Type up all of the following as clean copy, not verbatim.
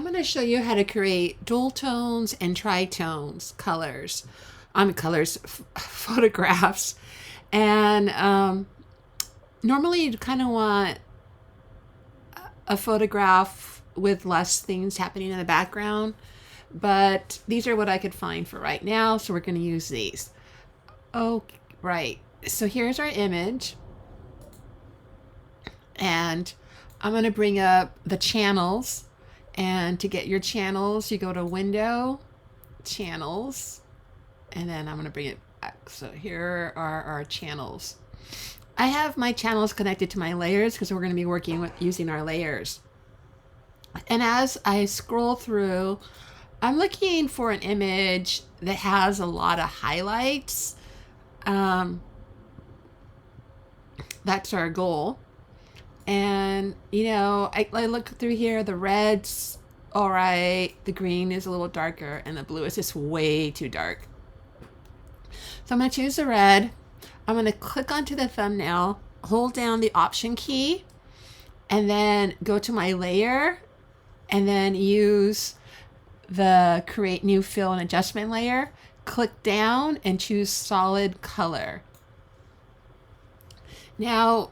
I'm going to show you how to create dual tones and tritones colors. Photographs. And normally you'd kind of want a photograph with less things happening in the background, but these are what I could find for right now, so we're going to use these. Oh, right. So here's our image, and I'm going to bring up the channels. And to get your channels, you go to Window, Channels, and then I'm going to bring it back. So here are our channels. I have my channels connected to my layers because we're going to be working with using our layers. And as I scroll through, I'm looking for an image that has a lot of highlights. That's our goal. And, you know, I look through here, the red's all right, the green is a little darker, and the blue is just way too dark. So I'm going to choose the red. I'm going to click onto the thumbnail, hold down the Option key, and then go to my layer, and then use the Create New Fill and Adjustment layer. Click down and choose Solid Color. Now,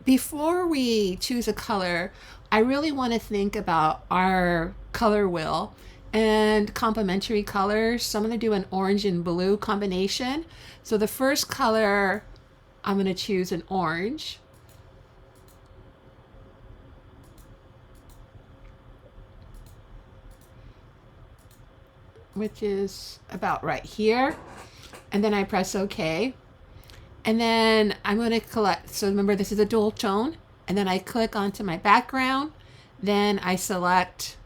before we choose a color, I really want to think about our color wheel and complementary colors. So I'm going to do an orange and blue combination. So the first color, I'm going to choose an orange. Which is about right here. And then I press OK. And then I'm going to collect, so remember this is a dual tone, and then I click onto my background, then I select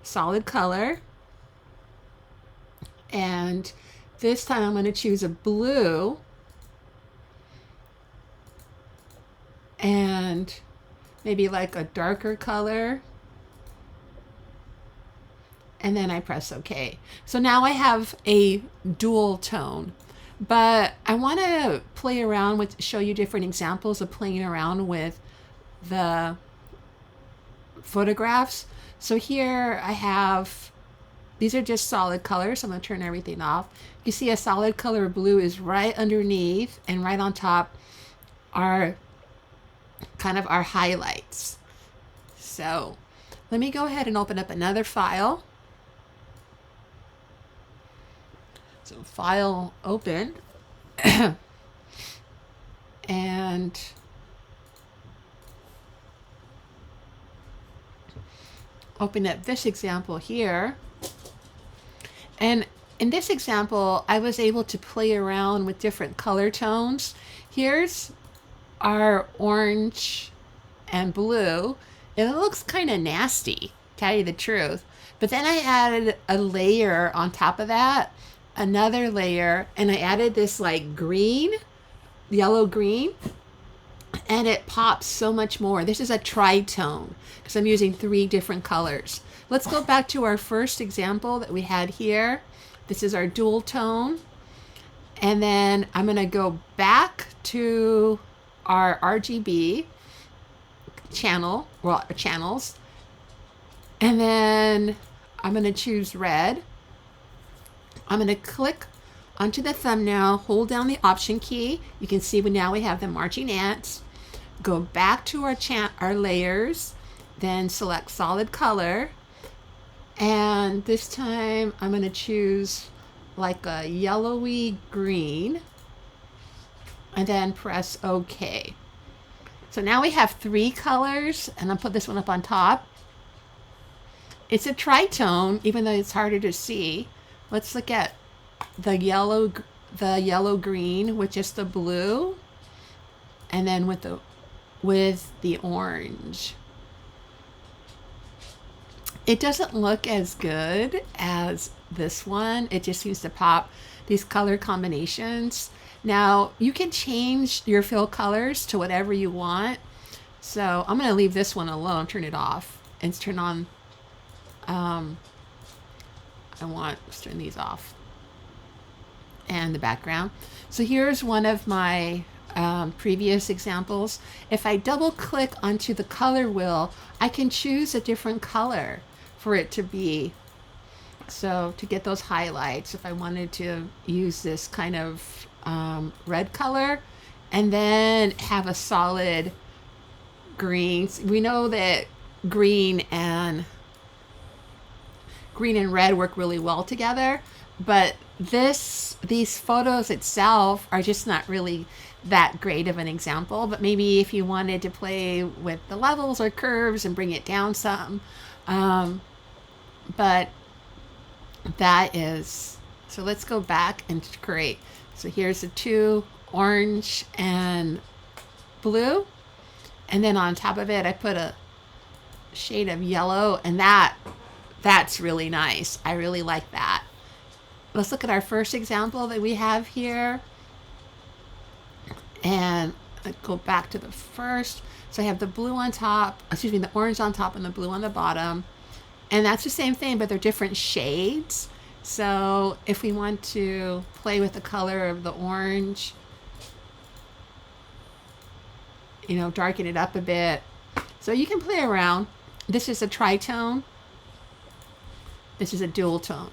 solid color, and this time I'm going to choose a blue, and maybe like a darker color, and then I press OK. So now I have a dual tone. But I want to play around with, show you different examples of playing around with the photographs. So here I have, these are just solid colors. So I'm going to turn everything off. You see a solid color blue is right underneath, and right on top are kind of our highlights. So let me go ahead and open up another file. So file open, and open up this example here. And in this example, I was able to play around with different color tones. Here's our orange and blue. It looks kind of nasty, to tell you the truth. But then I added a layer on top of that, another layer, and I added this like green, yellow green, and it pops so much more. This is a tritone because I'm using 3 different colors. Let's go back to our first example that we had here. This is our dual tone, and then I'm going to go back to our RGB channel, well, channels, and then I'm going to choose red. I'm going to click onto the thumbnail, hold down the Option key. You can see now we have the marching ants. Go back to our layers, then select solid color. And this time I'm going to choose like a yellowy green, and then press OK. So now we have 3 colors, and I'll put this one up on top. It's a tritone, even though it's harder to see. Let's look at the yellow green with just the blue, and then with the orange. It doesn't look as good as this one. It just seems to pop these color combinations. Now you can change your fill colors to whatever you want. So I'm going to leave this one alone, turn it off, and turn on let's turn these off, and the background. So here's one of my previous examples. If I double click onto the color wheel, I can choose a different color. for it to be. So to get those highlights, if I wanted to use this kind of red color and then have a solid green, we know that green and red work really well together, but these photos itself are just not really that great of an example. But maybe if you wanted to play with the levels or curves and bring it down some, but that is, so let's go back and create. So here's the two, orange and blue, and then on top of it I put a shade of yellow, and that's really nice. I really like that. Let's look at our first example that we have here, and let's go back to the first. So I have the blue on top, excuse me, the orange on top and the blue on the bottom. And that's the same thing, but they're different shades. So if we want to play with the color of the orange, you know, darken it up a bit. So you can play around. This is a tritone. This is a dual tone.